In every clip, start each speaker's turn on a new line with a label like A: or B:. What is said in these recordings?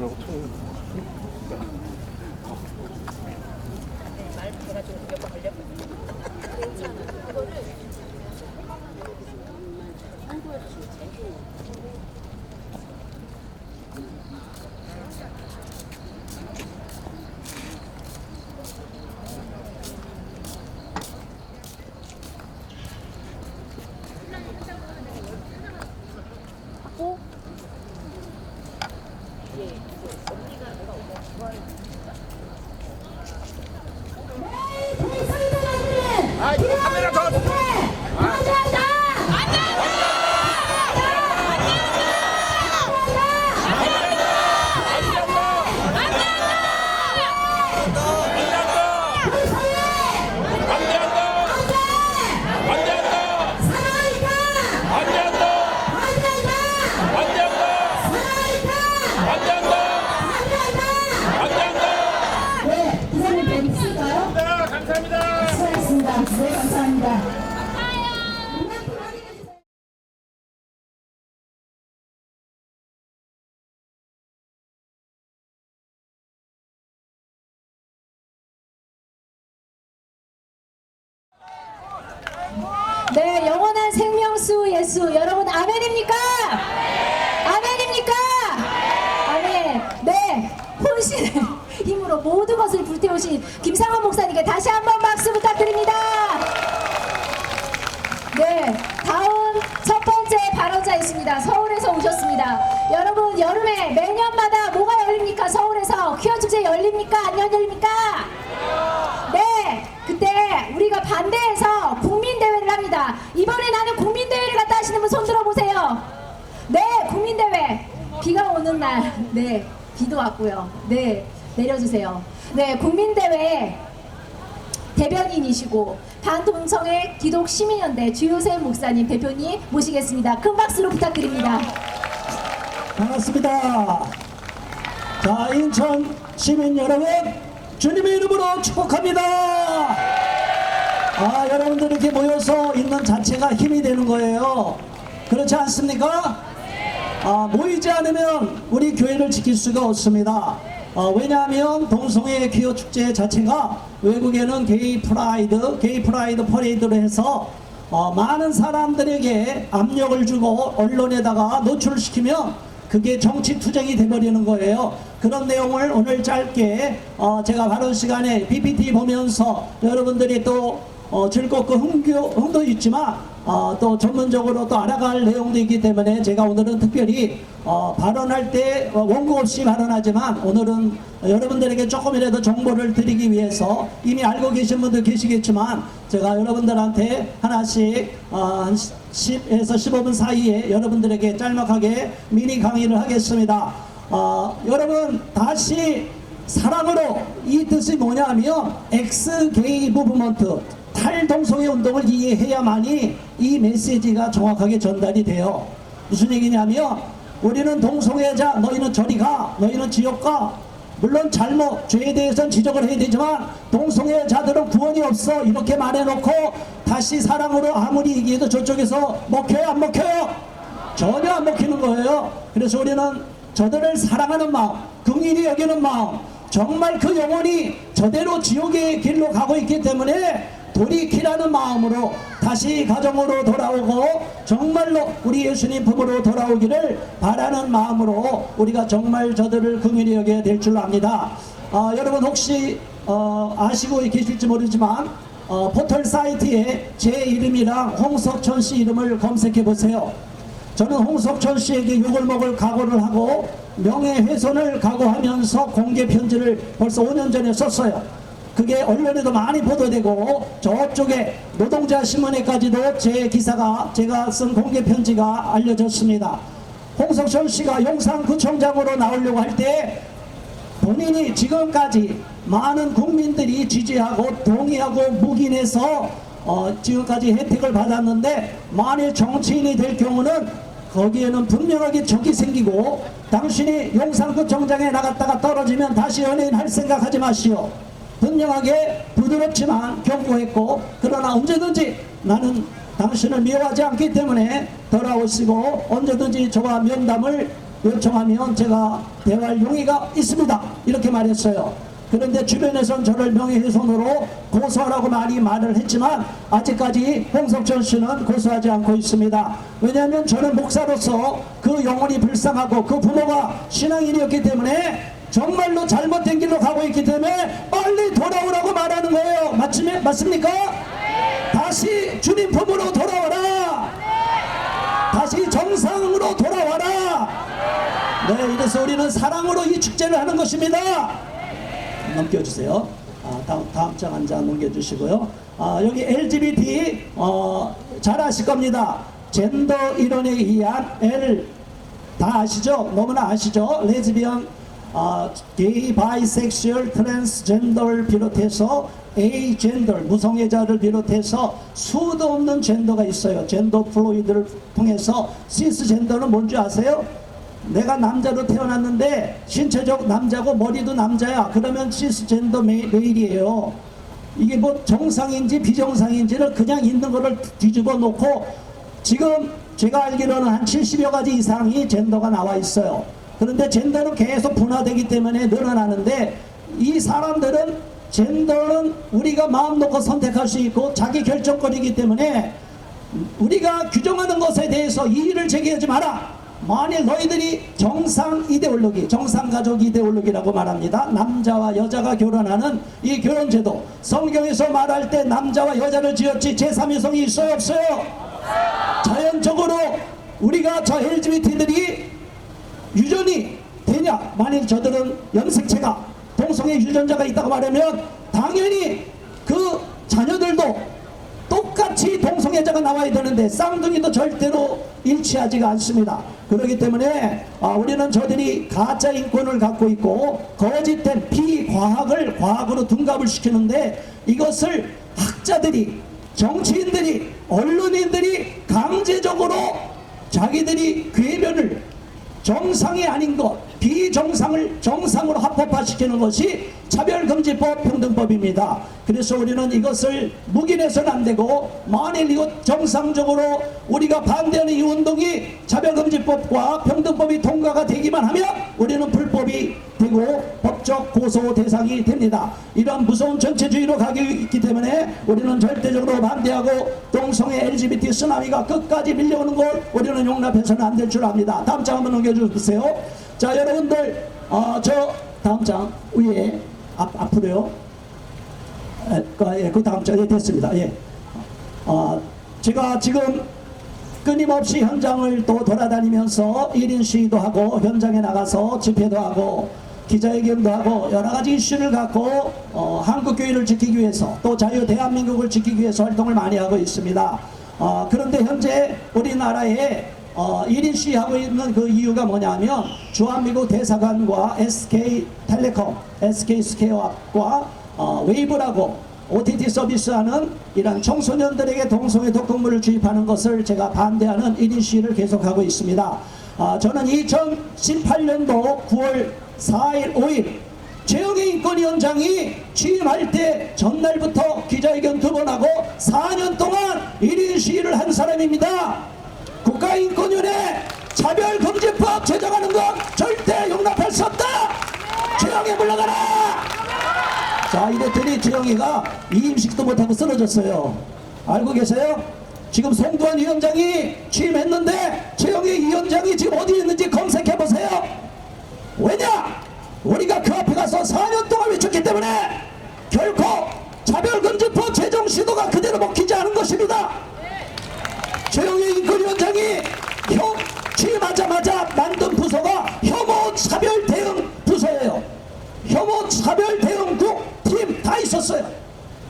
A: 그러고 통.
B: 말 해가지고 몇번 걸렸거든요. 오? 예, 언니가 내가 오늘 좋아하는
A: 아, 이거 카메라 더. 감사합니다.
C: 수고하셨습니다. 네, 감사합니다. 네, 영원한 생명수 예수 여러분 아멘입니까? 아멘입니까? 아멘. 네, 혼신의 힘으로 모든 것을 불태우신 김상원 목사님께 다시 한번 박수 부탁드립니다. 네, 다음 첫 번째 발언자 있습니다. 서울에서 오셨습니다. 여러분, 여름에 매년마다 뭐가 열립니까? 서울에서 퀴어 축제 열립니까? 안 열립니까? 네, 그때 우리가 반대해서 국민대회를 합니다. 이번에 나는 국민대회를 갔다 하시는 분 손 들어보세요. 네, 국민대회. 비가 오는 날, 네, 비도 왔고요. 네, 내려주세요. 네, 국민대회 대변인이시고 반동성의 기독시민연대 주요셉 목사님 대표님 모시겠습니다. 큰 박수로 부탁드립니다.
D: 반갑습니다. 자, 인천 시민 여러분, 주님의 이름으로 축복합니다. 여러분들 이렇게 모여서 있는 자체가 힘이 되는 거예요. 그렇지 않습니까? 모이지 않으면 우리 교회를 지킬 수가 없습니다. 왜냐하면 동성애 퀴어 축제 자체가 외국에는 게이 프라이드 퍼레이드로 해서 많은 사람들에게 압력을 주고 언론에다가 노출시키면 그게 정치 투쟁이 돼버리는 거예요. 그런 내용을 오늘 짧게 제가 발언 시간에 PPT 보면서 여러분들이 또 즐겁고 흥도 있지만 또 전문적으로 또 알아갈 내용도 있기 때문에 제가 오늘은 특별히 발언할 때 원고 없이 발언하지만 오늘은 여러분들에게 조금이라도 정보를 드리기 위해서 이미 알고 계신 분들 계시겠지만 제가 여러분들한테 하나씩 한 10에서 15분 사이에 여러분들에게 짤막하게 미니 강의를 하겠습니다. 여러분, 다시 사랑으로, 이 뜻이 뭐냐면 엑스게이 무브먼트, 탈동성애 운동을 이해해야만이 이 메시지가 정확하게 전달이 돼요. 무슨 얘기냐면 우리는 동성애자 너희는 저리 가, 너희는 지옥 가, 물론 잘못 죄에 대해서는 지적을 해야 되지만 동성애자들은 구원이 없어 이렇게 말해놓고 다시 사랑으로 아무리 얘기해도 저쪽에서 먹혀요 안 먹혀요? 전혀 안 먹히는 거예요. 그래서 우리는 저들을 사랑하는 마음, 긍휼히 여기는 마음, 정말 그 영혼이 저대로 지옥의 길로 가고 있기 때문에 돌이키라는 마음으로 다시 가정으로 돌아오고 정말로 우리 예수님 품으로 돌아오기를 바라는 마음으로 우리가 정말 저들을 긍휼히 여겨야 될 줄 압니다. 여러분 혹시 아시고 계실지 모르지만 포털 사이트에 제 이름이랑 홍석천 씨 이름을 검색해 보세요. 저는 홍석천 씨에게 욕을 먹을 각오를 하고 명예훼손을 각오하면서 공개 편지를 벌써 5년 전에 썼어요. 그게 언론에도 많이 보도되고 저쪽에 노동자 신문에까지도 제 기사가, 제가 쓴 공개 편지가 알려졌습니다. 홍석천 씨가 용산구청장으로 나오려고 할 때 본인이 지금까지 많은 국민들이 지지하고 동의하고 묵인해서 지금까지 혜택을 받았는데 만일 정치인이 될 경우는 거기에는 분명하게 적이 생기고 당신이 용산구청장에 나갔다가 떨어지면 다시 연예인 할 생각하지 마시오. 분명하게 부드럽지만 경고했고 그러나 언제든지 나는 당신을 미워하지 않기 때문에 돌아오시고 언제든지 저와 면담을 요청하면 제가 대화할 용의가 있습니다. 이렇게 말했어요. 그런데 주변에서는 저를 명예훼손으로 고소하라고 많이 말을 했지만 아직까지 홍석천 씨는 고소하지 않고 있습니다. 왜냐하면 저는 목사로서 그 영혼이 불쌍하고 그 부모가 신앙인이었기 때문에 정말로 잘못된 길로 가고 있기 때문에 빨리 돌아오라고 말하는 거예요. 맞습니까? 다시 주님 품으로 돌아와라. 다시 정상으로 돌아와라. 네, 이래서 우리는 사랑으로 이 축제를 하는 것입니다. 넘겨주세요. 다음 장 한 장 넘겨주시고요. 여기 LGBT 잘 아실 겁니다. 젠더 이론에 의한 L 다 아시죠? 너무나 아시죠? 레즈비언, 게이, 바이섹슈얼, 트랜스젠더를 비롯해서 에이젠더, 무성애자를 비롯해서 수도 없는 젠더가 있어요. 젠더 플로이드를 통해서 시스젠더는 뭔지 아세요? 내가 남자로 태어났는데 신체적 남자고 머리도 남자야. 그러면 시스젠더 메일이에요. 이게 뭐 정상인지 비정상인지를 그냥 있는 거를 뒤집어 놓고 지금 제가 알기로는 한 70여 가지 이상이 젠더가 나와 있어요. 그런데 젠더는 계속 분화되기 때문에 늘어나는데 이 사람들은 젠더는 우리가 마음 놓고 선택할 수 있고 자기 결정권이기 때문에 우리가 규정하는 것에 대해서 이의를 제기하지 마라. 만일 너희들이 정상 이데올로기, 정상가족 이데올로기라고 말합니다. 남자와 여자가 결혼하는 이 결혼제도, 성경에서 말할 때 남자와 여자를 지었지 제3위성이 있어요 없어요? 자연적으로 우리가 저 LGBT들이 유전이 되냐? 만일 저들은 염색체가 동성애 유전자가 있다고 말하면 당연히 그 자녀들도 똑같이 동성애자가 나와야 되는데 쌍둥이도 절대로 일치하지가 않습니다. 그렇기 때문에 우리는 저들이 가짜 인권을 갖고 있고 거짓된 비과학을 과학으로 둔갑을 시키는데 이것을 학자들이, 정치인들이, 언론인들이 강제적으로 자기들이 궤변을 정상이 아닌 것, 비정상을 정상으로 합법화시키는 것이 차별금지법, 평등법입니다. 그래서 우리는 이것을 묵인해서는 안 되고 만일 이것 정상적으로 우리가 반대하는 이 운동이 차별금지법과 평등법이 통과가 되기만 하면 우리는 불법이 되고 법적 고소 대상이 됩니다. 이런 무서운 전체주의로 가고 있기 때문에 우리는 절대적으로 반대하고 동성애 LGBT 쓰나미가 끝까지 밀려오는 걸 우리는 용납해서는 안 될 줄 압니다. 다음 장 한번 넘겨주세요. 자, 여러분들 저 다음 장 위에 앞으로요. 그 다음 장에 됐습니다. 예. 제가 지금 끊임없이 현장을 또 돌아다니면서 1인 시위도 하고 현장에 나가서 집회도 하고 기자회견도 하고 여러가지 이슈를 갖고 한국교회를 지키기 위해서 또 자유 대한민국을 지키기 위해서 활동을 많이 하고 있습니다. 그런데 현재 우리나라에 1인 시위하고 있는 그 이유가 뭐냐면 주한미국 대사관과 SK텔레콤, SK스퀘어과 웨이브라고 OTT 서비스하는 이런 청소년들에게 동성애 독극물을 주입하는 것을 제가 반대하는 1인 시위를 계속하고 있습니다. 저는 2018년도 9월 4일, 5일 최영애 인권위원장이 취임할 때 전날부터 기자회견 2번 하고 4년 동안 1인 시위를 한 사람입니다. 국가인권위원회 차별금지법 제정하는 건 절대 용납할 수 없다. 최영애 물러가라. 자, 이랬더니 최영애가 이임식도 못하고 쓰러졌어요. 알고 계세요? 지금 송두환 위원장이 취임했는데 최영애 위원장이 지금 어디 있는지 검색해보세요. 왜냐? 우리가 그 앞에 가서 4년 동안 외쳤기 때문에 결코 차별금지법 제정 시도가 그대로 먹히지 않은 것입니다. 최영애 인권위원장이 취임하자마자 만든 부서가 혐오 차별 대응 부서예요. 혐오 차별 대응국 팀 다 있었어요.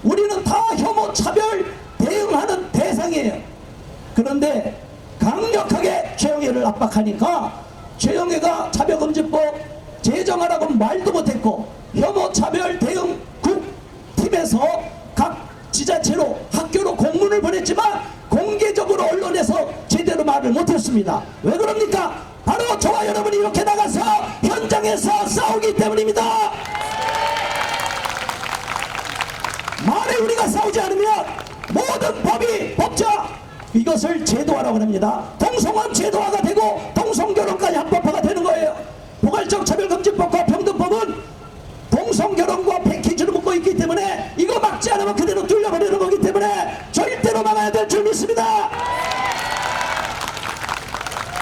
D: 우리는 다 혐오 차별 대응하는 대상이에요. 그런데 강력하게 최영애를 압박하니까 최영애가 차별금지법 제정하라고 말도 못했고 혐오 차별 대응국 팀에서 각 지자체로 학교로 공문을 보냈지만 공개적으로 언론에서 제대로 말을 못했습니다. 왜 그럽니까? 바로 저와 여러분이 이렇게 나가서 현장에서 싸우기 때문입니다. 만에 우리가 싸우지 않으면 모든 법이 법적 이것을 제도화라고 합니다. 동성은 제도화가 되고 동성결혼까지 합법화가 되는 거예요. 포괄적 차별금지법과 평등법은 동성결혼과 패키지로 묶어 있기 때문에 이거 막지 않으면 그대로 뚫려버리는 거기 때문에 절대로 막아야 될 줄 믿습니다.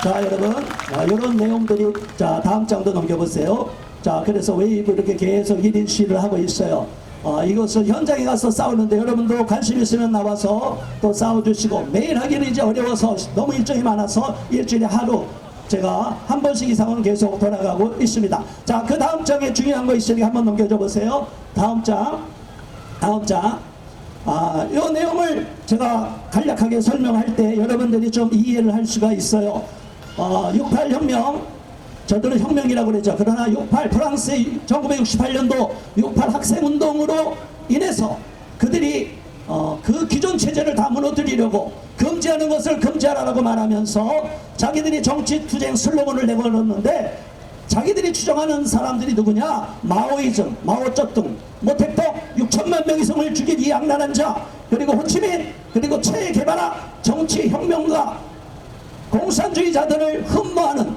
D: 자, 여러분, 이런 내용들이, 자, 다음 장도 넘겨보세요. 자, 그래서 웨이브 이렇게 계속 1인 시위를 하고 있어요. 이것을 현장에 가서 싸우는데 여러분도 관심 있으면 나와서 또 싸워주시고, 매일 하기는 이제 어려워서 너무 일정이 많아서 일주일에 하루 제가 한 번씩 이상은 계속 돌아가고 있습니다. 자, 그 다음 장에 중요한 거 있으니까 한번 넘겨줘 보세요. 다음 장. 이 내용을 제가 간략하게 설명할 때 여러분들이 좀 이해를 할 수가 있어요. 68 혁명, 저들은 혁명이라고 그러죠. 그러나 68 프랑스의 1968년도 68 학생운동으로 인해서 그들이 그 기존 체제를 다 무너뜨리려고 금지하는 것을 금지하라고 말하면서 자기들이 정치투쟁 슬로건을 내걸었는데, 자기들이 추정하는 사람들이 누구냐? 마오이즘, 마오쩌둥, 모택덕 6천만 명 이상을 죽인 이 악랄한 자, 그리고 호치민, 그리고 체 게바라 정치혁명가 공산주의자들을 흠모하는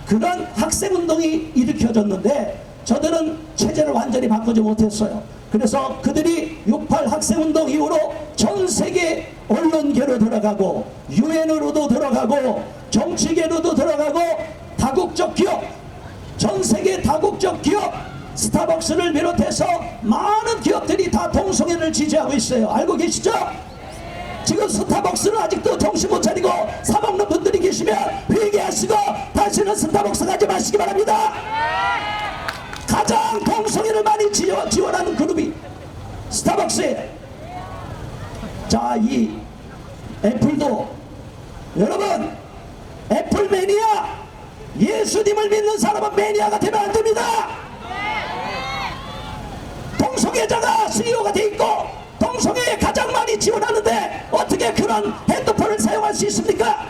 D: 그런 학생운동이 일으켜졌는데, 저들은 체제를 완전히 바꾸지 못했어요. 그래서 그들이 68 학생운동 이후로 전 세계 언론계로 들어가고 유엔으로도 들어가고 정치계로도 들어가고 다국적 기업, 전 세계 다국적 기업, 스타벅스를 비롯해서 많은 기업들이 다 동성애를 지지하고 있어요. 알고 계시죠? 지금 스타벅스는 아직도 정신 못 차리고 사먹는 분들이 계시면 회개하시고 다시는 스타벅스 가지 마시기 바랍니다. 가장 동성애를 많이 지원하는 그룹이 스타벅스예요. 자, 이 애플도, 여러분, 애플 매니아, 예수님을 믿는 사람은 매니아가 되면 안 됩니다. 동성애자가 CEO가 돼 있고 동성애에 가장 많이 지원하는데 어떻게 그런 핸드폰을 사용할 수 있습니까?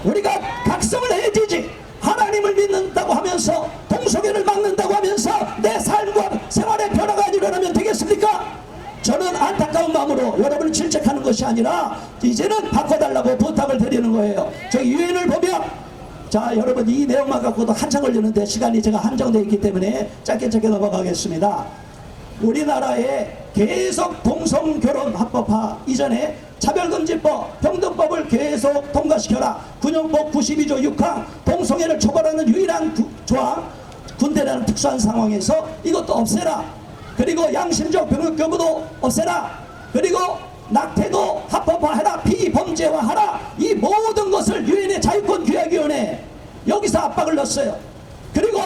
D: 우리가 각성을 해야지. 하나님을 믿는다고 하면서 동성애를 막는다고 하면서 내 삶과 생활의 변화가 일어나면 되겠습니까? 저는 안타까운 마음으로 여러분을 질책하는 것이 아니라 이제는 바꿔달라고 부탁을 드리는 거예요. 저희 유엔을 보면, 자, 여러분, 이 내용만 갖고도 한참 걸리는데 시간이 제가 한정되어 있기 때문에 짧게 넘어가겠습니다. 우리나라에 계속 동성결혼 합법화 이전에 차별금지법, 평등법을 계속 통과시켜라. 군용법 92조 6항, 동성애를 처벌하는 유일한 조항, 군대라는 특수한 상황에서 이것도 없애라. 그리고 양심적 병역교부도 없애라. 그리고 낙태도 합법화해라. 피범죄화하라. 이 모든 것을 유엔의 자유권규약위원회 여기서 압박을 넣었어요. 그리고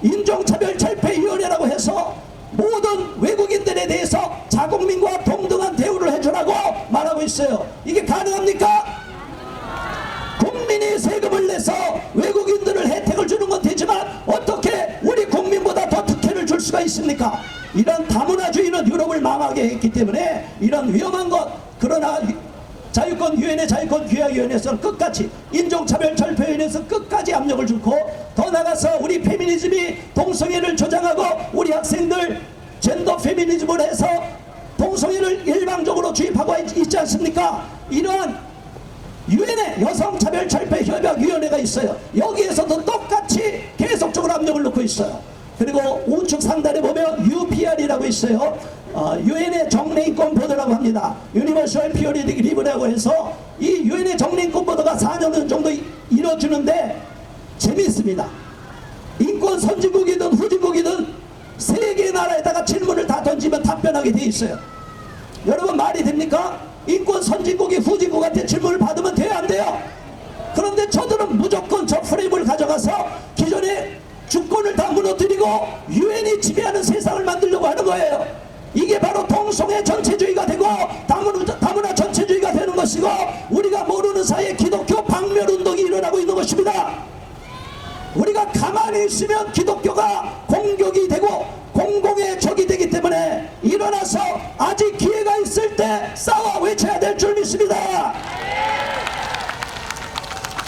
D: 인종차별철폐위원회라고 해서 모든 외국인들에 대해서 자국민과 동등한 대우를 해주라고 말하고 있어요. 이게 가능합니까? 국민이 세금을 내서 외국인들을 혜택을 주는 건 되지만 어떻게 우리 국민보다 더 특혜를 줄 수가 있습니까? 이런 다문화주의는 유럽을 망하게 했기 때문에 이런 위험한 것, 그러나 자유권위원회, 자유권규약위원회에서는 끝까지, 인종차별철폐위원회에서 끝까지 압력을 주고, 더 나가서 우리 페미니즘이 동성애를 조장하고 우리 학생들 젠더 페미니즘을 해서 동성애를 일방적으로 주입하고 있지 않습니까? 이러한 유엔의 여성차별철폐협약위원회가 있어요. 여기에서도 똑같이 계속적으로 압력을 넣고 있어요. 그리고 우측 상단에 보면 UPR이라고 있어요. 유엔의 정례인권 보도라고 합니다. 유니버셜 피어리딕 리브라고 해서 이 유엔의 정례인권 보도가 4년 정도 이뤄주는데 재미있습니다. 인권 선진국이든 후진국이든 세 개 나라에다가 질문을 다 던지면 답변하게 돼 있어요. 여러분, 말이 됩니까? 인권 선진국이 후진국한테 질문을 받으면 돼요, 안 돼요? 그런데 저들은 무조건 저 프레임을 가져가서 기존의 주권을 다 무너뜨리고 유엔이 지배하는 세상을 만들려고 하는 거예요. 이게 바로 동성애 전체주의가 되고 다문화 전체주의가 되는 것이고, 우리가 모르는 사이에 기독교 박멸운동이 일어나고 있는 것입니다. 우리가 가만히 있으면 기독교가 공격이 되고 공공의 적이 되기 때문에 일어나서 아직 기회가 있을 때 싸워 외쳐야 될 줄 믿습니다.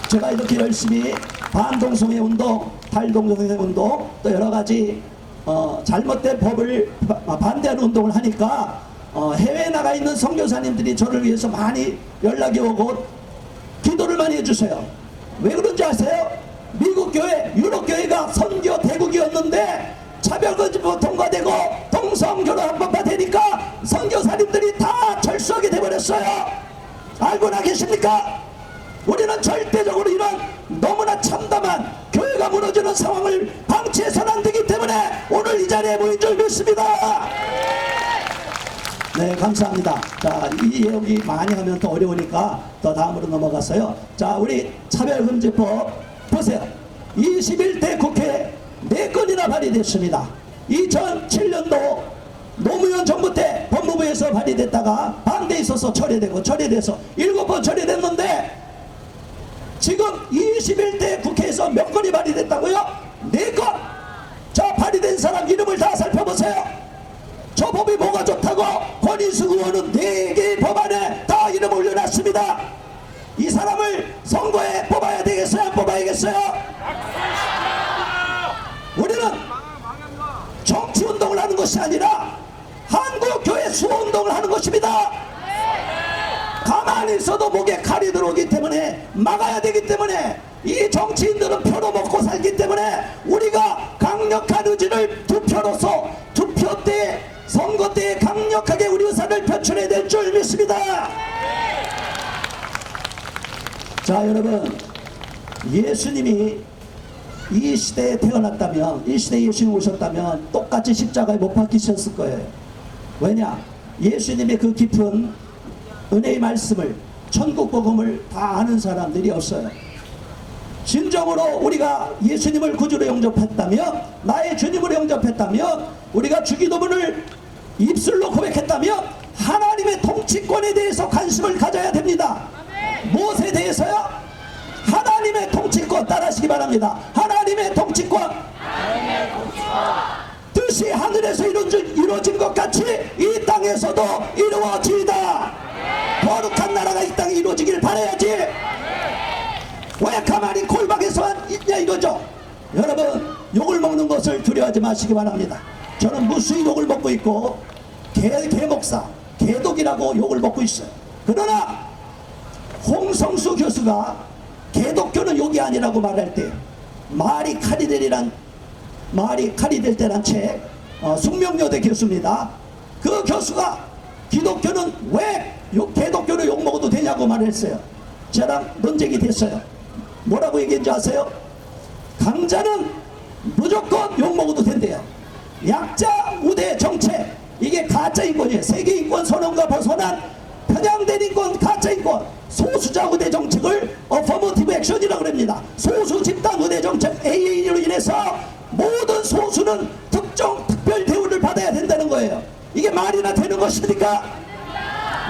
D: 제가 이렇게 열심히 반동성애 운동, 탈동성애 운동, 또 여러가지 잘못된 법을 반대하는 운동을 하니까 해외에 나가 있는 선교사님들이 저를 위해서 많이 연락이 오고 기도를 많이 해주세요. 왜 그런지 아세요? 미국 교회, 유럽 교회가 선교 대국이었는데 차별금지법 통과되고 동성결혼 합법화 되니까 선교사님들이 다 철수하게 돼버렸어요. 알고나 계십니까? 우리는 절대적으로 이런 너무나 참담한 교회가 무너지는 상황을 방치해서는 안 되기 때문에 오늘 이 자리에 모인 줄 믿습니다. 네, 감사합니다. 자, 이 얘기 많이 하면 더 어려우니까 더 다음으로 넘어갔어요. 자, 우리 차별금지법 보세요. 21대 국회에 4건이나 발의됐습니다. 2007년도 노무현 정부 때 법무부에서 발의됐다가 반대 있어서 처리되고 처리돼서 7번 처리됐는데 지금 21대 국회에서 몇 건이 발의됐다고요? 4건! 자, 발의된 사람 이름을 다 살펴보세요. 저 법이 뭐가 좋다고 권인숙 의원은 4개의 법안에 다 이름 올려놨습니다. 이 사람을 선거에 뽑아야 되겠어요? 안 뽑아야겠어요? 우리는 정치운동을 하는 것이 아니라 한국교회 수호운동을 하는 것입니다. 가만히 있어도 목에 칼이 들어오기 때문에 막아야 되기 때문에 이 정치인들은 표로 먹고 살기 때문에 우리가 강력한 의지를 투표로서 투표 때 선거 때 강력하게 우리 의사를 표출해야 될 줄 믿습니다. 자, 여러분, 예수님이 이 시대에 태어났다면, 이 시대에 예수님이 오셨다면 똑같이 십자가에 못 박히셨을 거예요. 왜냐? 예수님의 그 깊은 은혜의 말씀을, 천국 복음을 다 아는 사람들이 없어요. 진정으로 우리가 예수님을 구주로 영접했다면, 나의 주님으로 영접했다면, 우리가 주기도문을 입술로 고백했다면 하나님의 통치권에 대해서 관심을 가져야 됩니다. 무엇에 대해서요? 하나님의 통치권 따라하시기 바랍니다. 하나님의 통치권. 뜻이 하늘에서 이루어진 것 같이 이 땅에서도 이루어지이다. 거룩한 나라가 이 땅에 이루어지길 바라야지. 왜 가만히 골방에서만 있냐 이거죠. 여러분, 욕을 먹는 것을 두려워하지 마시기 바랍니다. 저는 무수히 욕을 먹고 있고 개목사, 개독이라고 욕을 먹고 있어요. 그러나 홍성수 교수가 개독교는 욕이 아니라고 말할 때 말이 칼이 될 때란 책, 숙명여대 교수입니다. 그 교수가 기독교는 왜 개독교를 욕먹어도 되냐고 말했어요. 저랑 논쟁이 됐어요. 뭐라고 얘기했는지 아세요? 강자는 무조건 욕먹어도 된대요. 약자 우대 정책, 이게 가짜 인권이에요. 세계 인권 선언과 벗어난 편향된 인권, 가짜 인권, 소수자 우대 정책을 어퍼머티브 액션이라고 합니다. 소수 집단 우대 정책 AA로 인해서 모든 소수는 특별 대우를 받아야 된다는 거예요. 이게 말이나 되는 것입니까?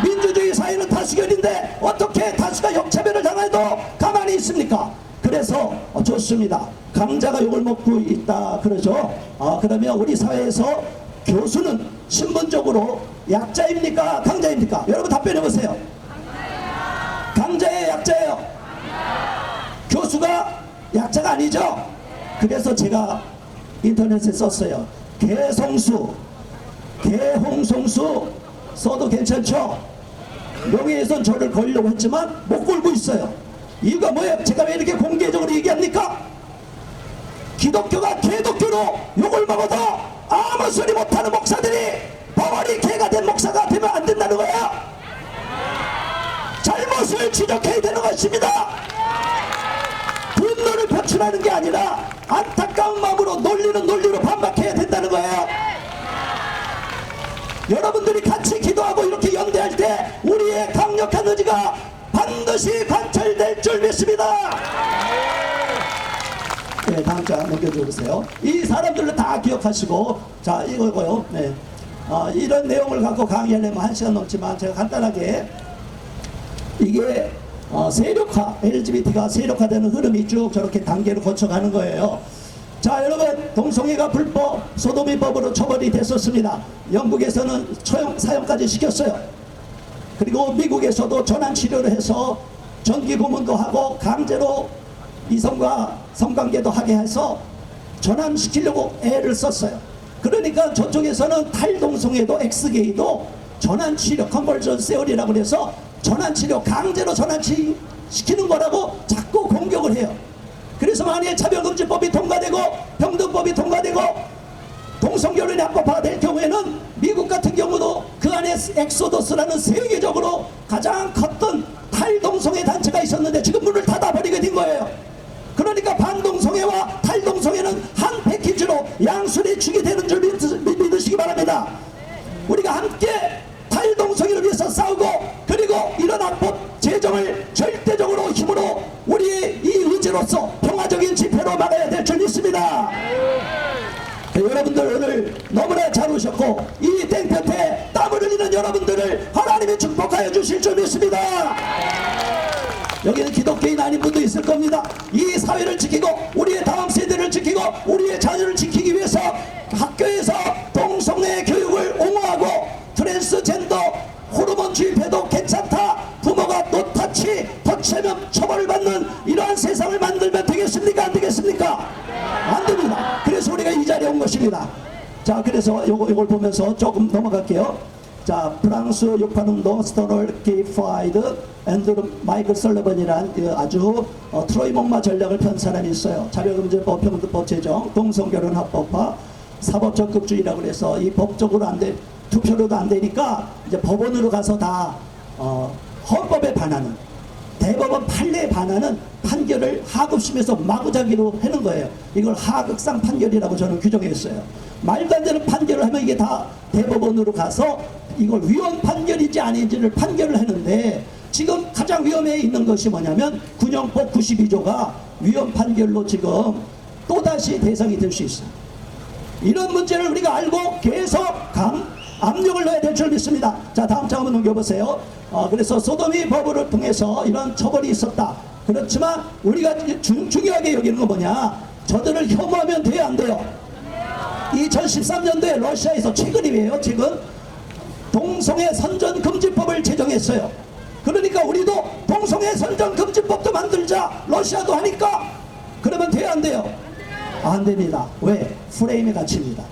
D: 민주주의 사회는 다수결인데 어떻게 다수가 역차별을 당해도 가만히 있습니까? 그래서 좋습니다. 강자가 욕을 먹고 있다 그러죠. 그러면 우리 사회에서 교수는 신분적으로 약자입니까? 강자입니까? 여러분 답변해 보세요. 강자예요? 약자예요? 교수가 약자가 아니죠? 그래서 제가 인터넷에 썼어요. 개성수, 개홍성수 써도 괜찮죠? 명예훼손 저를 걸려고 했지만 못 걸고 있어요. 이유가 뭐예요? 제가 왜 이렇게 공개적으로 얘기합니까? 기독교가 개독교로 욕을 먹어도 아무 소리 못하는 목사들이 벙어리 개가 된 목사가 되면 안 된다는 거예요. 잘못을 지적해야 되는 것입니다. 분노를 표출하는 게 아니라 안타까운 마음으로 논리는 논리로 반박해야 된다는 거예요. 여러분들이 같이 기도하고 이렇게 연대할 때 우리의 강력한 의지가 반드시 관철될 줄 믿습니다. 네, 다음 장 넘겨주세요. 이 사람들을 다 기억하시고, 자, 이거고요. 네. 이런 내용을 갖고 강의하려면 1시간 넘지만 제가 간단하게 이게 세력화, LGBT가 세력화되는 흐름이 쭉 저렇게 단계로 거쳐가는 거예요. 자, 여러분, 동성애가 불법 소도미법으로 처벌이 됐었습니다. 영국에서는 사형까지 시켰어요. 그리고 미국에서도 전환치료를 해서 전기 고문도 하고 강제로 이성과 성관계도 하게 해서 전환시키려고 애를 썼어요. 그러니까 저쪽에서는 탈동성애도 엑스게이도 전환치료 컨버전 세월이라고 해서 전환치료 강제로 전환시키는 거라고 자꾸 공격을 해요. 그래서 만약에 차별금지법이 통과되고 평등법이 통과되고 동성결혼이 합법화될 경우에는 미국 같은 경우도 그 안에 엑소더스라는 세계적으로 가장 컸던 탈동성애 단체가 있었는데 지금 문을 닫아버리게 된 거예요. 그러니까 반동성애와 탈동성애는 한 패키지로 양순이 축이 되는 줄 믿으시기 바랍니다. 우리가 함께 탈동성애를 위해서 싸우고 그리고 이런 합법 제정을 절대적으로 힘으로 우리의 이 의지로서 평화적인 집회로 막아야 될 줄 믿습니다. 여러분들 오늘 너무나 잘 오셨고 이 땡볕에 땀을 흘리는 여러분들을 하나님이 축복하여 주실 줄 믿습니다. 여기는 기독교인 아닌 분도 있을 겁니다. 이 사회를 지키고 우리의 다음 세대를 지키고 우리의 자녀를 지키기 위해서 학교에서 동성애 교육을 옹호하고 트랜스젠더 호르몬 주입해도 괜찮다, 부모가 노타치 터치하면 처벌을 받는 이러한 세상을 만들면 되겠습니까? 안 되겠습니까? 안 됩니다. 그래서 우리가 이 자리에 온 것입니다. 자, 그래서 요걸 보면서 조금 넘어갈게요. 자, 프랑스 육파운동 스토널 게이파이드 앤드루 마이클 설러번이란 아주 트로이 목마 전략을 편 사람이 있어요. 차별금지법, 평등법 제정, 동성결혼 합법화, 사법적 급주의라고 해서 이 법적으로 안 돼, 투표로도 안 되니까 이제 법원으로 가서 다 헌법에 반하는, 대법원 판례에 반하는 판결을 하급심에서 마구잡이로 하는 거예요. 이걸 하극상 판결이라고 저는 규정했어요. 말도 안 되는 판결을 하면 이게 다 대법원으로 가서 이걸 위헌 판결인지 아닌지를 판결을 하는데, 지금 가장 위험해 있는 것이 뭐냐면 군형법 92조가 위헌 판결로 지금 또다시 대상이 될 수 있어요. 이런 문제를 우리가 알고 계속 압력을 넣어야 될 줄 믿습니다. 자, 다음 장 한번 넘겨보세요. 그래서 소돔이 법을 통해서 이런 처벌이 있었다. 그렇지만 우리가 중요하게 여기는 건 뭐냐, 저들을 혐오하면 돼요, 안 돼요? 2013년도에 러시아에서 최근이에요. 최근 동성애 선전금지법을 제정했어요. 그러니까 우리도 동성애 선전금지법도 만들자, 러시아도 하니까. 그러면 돼요, 안 돼요? 안 됩니다. 왜? 프레임의 가치입니다.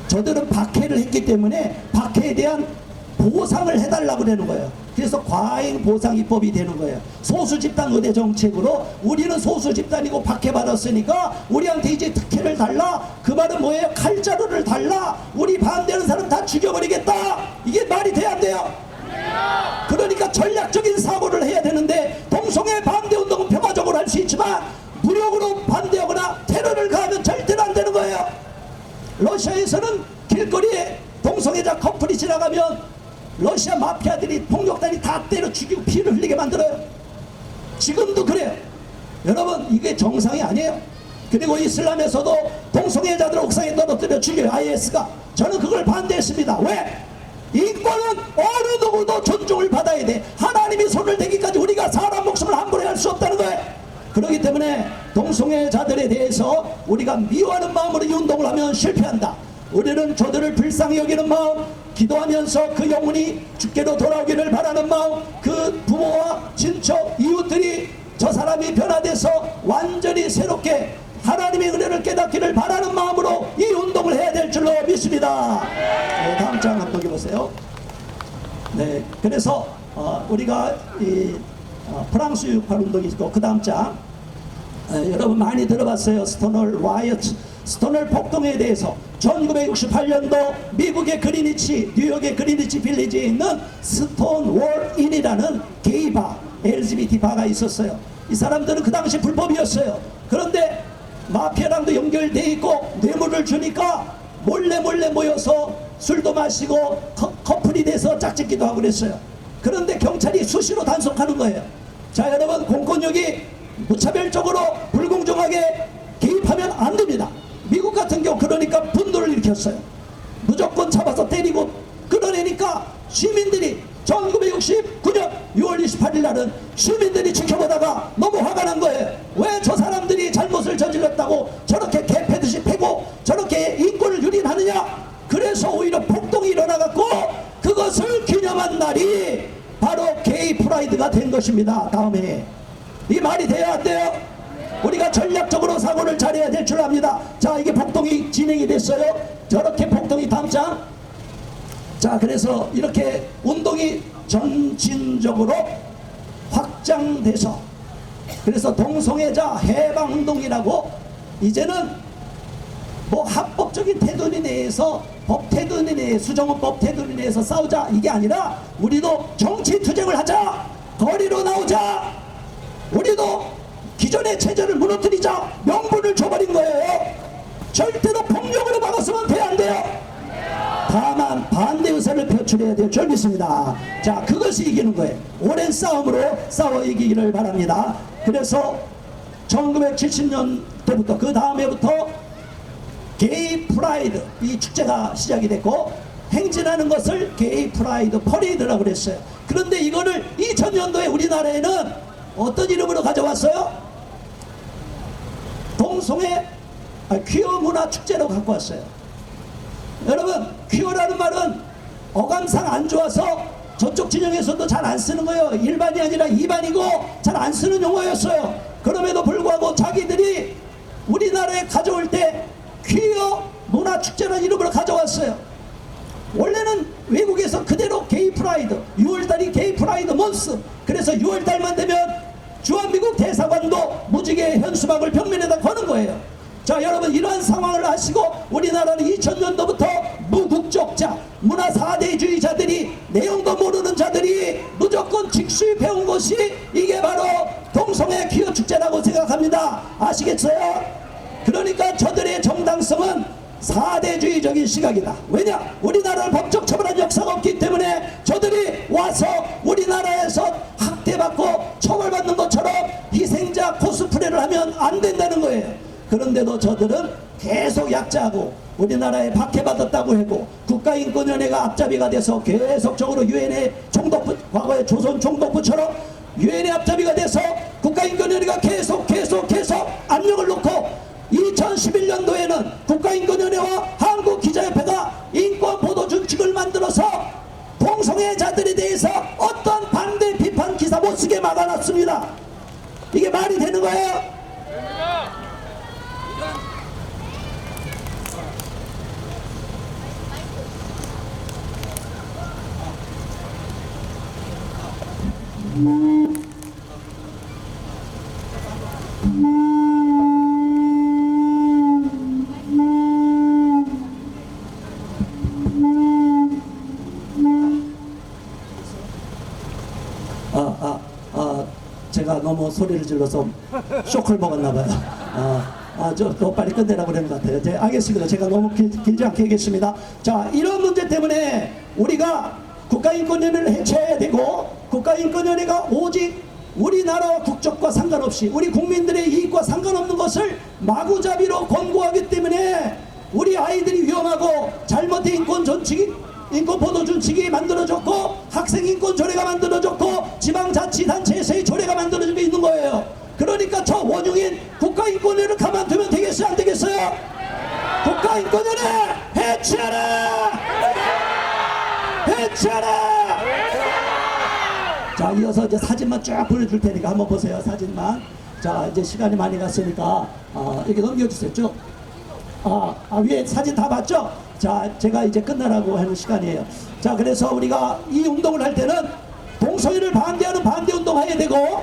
D: 저들은 박해를 했기 때문에 박해에 대한 보상을 해달라고 그러는 거예요. 그래서 과잉 보상 입법이 되는 거예요. 소수 집단 의대 정책으로 우리는 소수 집단이고 박해받았으니까 우리한테 이제 특혜를 달라. 그 말은 뭐예요? 칼자루를 달라. 우리 반대하는 사람 다 죽여버리겠다. 이게 말이 돼야 안 돼요? 그러니까 전략적인 사고를 해야 되는데, 동성애 반대 운동은 평화적으로 할 수 있지만 무력으로 반대하거나 테러를 가하면 절대로 안 되는 거예요. 러시아에서는 길거리에 동성애자 커플이 지나가면 러시아 마피아들이, 폭력단이 다 때려 죽이고 피를 흘리게 만들어요. 지금도 그래요. 여러분, 이게 정상이 아니에요. 그리고 이슬람에서도 동성애자들을 옥상에 떨어뜨려 죽여요, IS가. 저는 그걸 반대했습니다. 왜? 인권은 어느 누구도 존중을 받아야 돼. 하나님이 손을 대기까지 우리가 사람 목숨을 함부로 할 수 없다는 거예요. 그렇기 때문에 동성애자들에 대해서 우리가 미워하는 마음으로 이 운동을 하면 실패한다. 우리는 저들을 불쌍히 여기는 마음, 기도하면서 그 영혼이 주께로 돌아오기를 바라는 마음, 그 부모와 친척, 이웃들이 저 사람이 변화돼서 완전히 새롭게 하나님의 은혜를 깨닫기를 바라는 마음으로 이 운동을 해야 될 줄로 믿습니다. 네, 다음 장 한번 보세요. 네, 그래서 우리가 이 프랑스 68 운동이 있고, 그 다음 장 여러분 많이 들어봤어요. 스토널 라이어트, 스토널 폭동에 대해서 1968년도 미국의 그리니치, 뉴욕의 그리니치 빌리지에 있는 스톤월인이라는 게이바, LGBT 바가 있었어요. 이 사람들은 그 당시 불법이었어요. 그런데 마피아랑도 연결돼 있고 뇌물을 주니까 몰래 모여서 술도 마시고 커플이 돼서 짝짓기도 하고 그랬어요. 그런데 경찰이 수시로 단속하는 거예요. 자, 여러분, 공권력이 무차별적으로 불공정하게 개입하면 안 됩니다. 미국 같은 경우 그러니까 분노를 일으켰어요. 무조건 잡아서 때리고 끌어내니까 시민들이 1969년 6월 28일 날은 시민들이 지켜보다가 너무 화가 난 거예요. 왜 저 사람들이 잘못을 저질렀다고 저렇게 개패듯이 패고 저렇게 인권을 유린하느냐. 그래서 오히려 폭동이 일어나갖고 그것을 기념한 날이 바로 게이 프라이드가 된 것입니다. 다음에 이 말이 돼야 안 돼요? 우리가 전략적으로 사고를 잘해야 될 줄 압니다. 자, 이게 폭동이 진행이 됐어요. 저렇게 폭동이, 다음 장 자, 그래서 이렇게 운동이 점진적으로 확장돼서 그래서 동성애자 해방운동이라고 이제는 뭐 합법적인 태도에 대해서 법 태도에 대해 수정법 태도에 대해서 싸우자 이게 아니라 우리도 정치 투쟁을 하자, 거리로 나오자, 우리도 기존의 체제를 무너뜨리자 명분을 줘버린 거예요. 절대로 폭력으로 막았으면 돼 안 돼요? 다만 반대 의사를 표출해야 될 줄 믿습니다. 자, 그것이 이기는 거예요. 오랜 싸움으로 싸워 이기기를 바랍니다. 그래서 1970년 때부터 그 다음에부터 게이 프라이드 이 축제가 시작이 됐고 행진하는 것을 게이 프라이드 퍼레이드라고 그랬어요. 그런데 이거를 2000년도에 우리나라에는 어떤 이름으로 가져왔어요? 동성애 퀴어 문화 축제로 갖고 왔어요. 여러분, 퀴어라는 말은 어감상 안 좋아서 저쪽 진영에서도 잘 안 쓰는 거예요. 일반이 아니라 이반이고 잘 안 쓰는 용어였어요. 그럼에도 불구하고 자기들이 우리나라에 가져올 때 퀴어 문화 축제라는 이름으로 가져왔어요. 원래는 외국에서 그대로 게이 프라이드, 6월달이 게이 프라이드 먼스, 그래서 6월달만 되면 주한미국 대사관도 무지개 현수막을 벽면에다 거는 거예요. 자, 여러분, 이러한 상황을 아시고 우리나라는 2000년도부터 무국적자, 문화 4대주의자들이, 내용도 모르는 자들이 무조건 직수에 배운 것이 이게 바로 동성애 퀴어 축제라고 생각합니다. 아시겠어요? 그러니까 저들의 정당성은 4대주의적인 시각이다. 왜냐? 우리나라를 법적 처벌한 역사가 없기 때문에 저들이 와서 우리나라에서 학대받고 처벌받는 것처럼 희생자 코스프레를 하면 안 된다는 거예요. 그런데도 저들은 계속 약자하고 우리나라에 박해받았다고 하고 국가인권위원회가 앞잡이가 돼서 계속적으로 유엔의 총독부, 과거의 조선 총독부처럼 유엔의 앞잡이가 돼서 국가인권위원회가 계속 압력을 놓고 2011년도에는 국가인권위원회와 한국기자협회가 인권보도준칙을 만들어서 동성애자들에 대해서 어떤 반대 비판 기사 못쓰게 막아놨습니다. 이게 말이 되는 거예요? 제가 너무 소리를 질러서 쇼크를 먹었나봐요. 더 빨리 끝내라고 그러는 것 같아요. 알겠습니다. 제가 너무 길지 않게 하겠습니다. 자, 이런 문제 때문에 우리가 국가인권위원회를 해체해야 되고, 국가인권위원회가 오직 우리나라와 국적과 상관없이 우리 국민들의 이익과 상관없는 것을 마구잡이로 권고하기 때문에 우리 아이들이 위험하고 잘못된 인권보도준칙이 만들어졌고 학생인권조례가 만들어졌고 지방자치단체에서의 조례가 만들어지고 있는 거예요. 그러니까 저 원흉인 국가인권위를 가만두면 되겠어요? 안 되겠어요? 국가인권위를 해체하라! 해체하라! 자, 이어서 이제 사진만 쭉 보여줄 테니까 한번 보세요. 사진만. 자, 이제 시간이 많이 갔으니까 이렇게 넘겨주세요. 쭉. 위에 사진 다 봤죠? 자, 제가 이제 끝나라고 하는 시간이에요. 자, 그래서 우리가 이 운동을 할 때는 동성애를 반대하는 반대운동 해야 되고,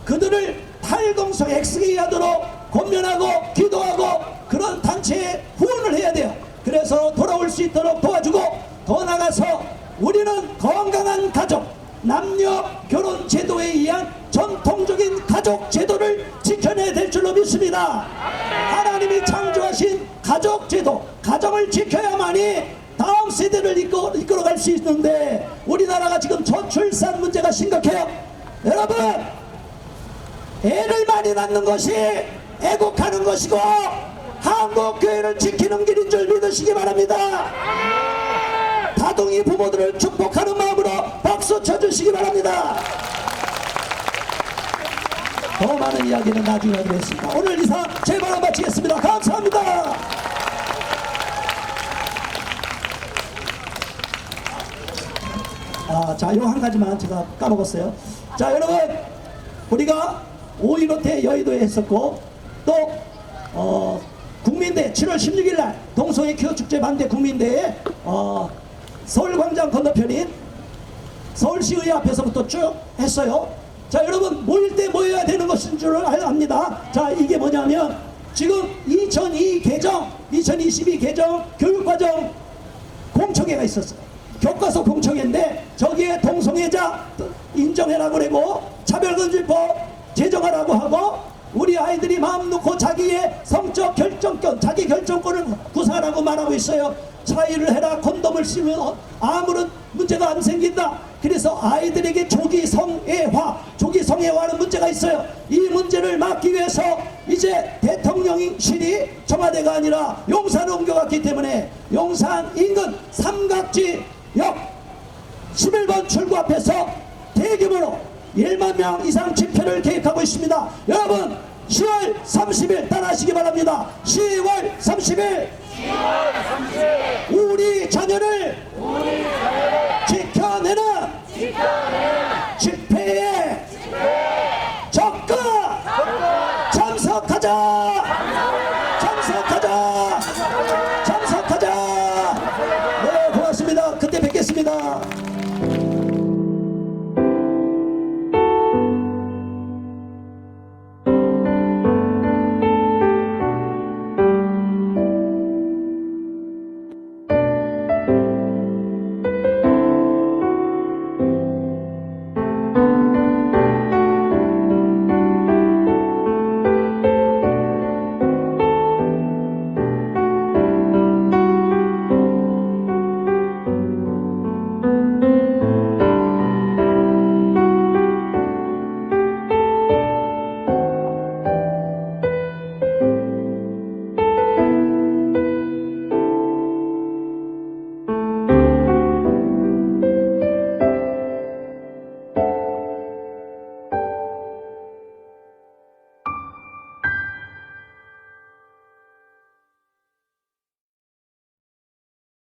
D: 그들을 탈동성 엑스게이 하도록 권면하고 기도하고 그런 단체에 후원을 해야 돼요. 그래서 돌아올 수 있도록 도와주고, 더 나가서 우리는 건강한 가족, 남녀 결혼 제도에 의한 전통적인 가족 제도를 지켜내야 될 줄로 믿습니다. 하나님이 창조하신 가족 제도, 가정을 지켜야만이 다음 세대를 이끌어갈 수 있는데, 우리나라가 지금 저출산 문제가 심각해요. 여러분, 애를 많이 낳는 것이 애국하는 것이고 한국교회를 지키는 길인 줄 믿으시기 바랍니다. 다둥이 부모들을 축복하는 마음으로 박수 쳐주시기 바랍니다. 더 많은 이야기는 나중에 하겠습니다. 오늘 이상 제 발언 마치겠습니다. 감사합니다. 자, 요 한 가지만 제가 까먹었어요. 자, 여러분, 우리가 5.15때 여의도에 했었고, 또 국민대 7월 16일 날 동성애 퀴어 축제 반대 국민대에 서울광장 건너편인 서울시의회 앞에서부터 쭉 했어요. 자, 여러분 모일 때 모여야 되는 것인 줄 압니다. 자, 이게 뭐냐면 지금 2022 개정 교육과정 공청회가 있었어요. 교과서 공청회인데 저기에 동성애자 인정해라고 그러고 차별금지법 제정하라고 하고 우리 아이들이 마음 놓고 자기의 성적 결정권, 자기 결정권을 구사하라고 말하고 있어요. 차이를 해라, 콘돔을 쓰면 아무런 문제가 안 생긴다. 그래서 아이들에게 조기 성애화는 문제가 있어요. 이 문제를 막기 위해서 이제 대통령실이 청와대가 아니라 용산을 옮겨갔기 때문에 용산 인근 삼각지역 11번 출구 앞에서 대규모로 1만 명 이상 집회를 계획하고 있습니다. 여러분 10월 30일 따라하시기 바랍니다. 10월 30일 우리 자녀를 지켜내는 집회에 적극 참석하자. 네, 고맙습니다. 그때 뵙겠습니다.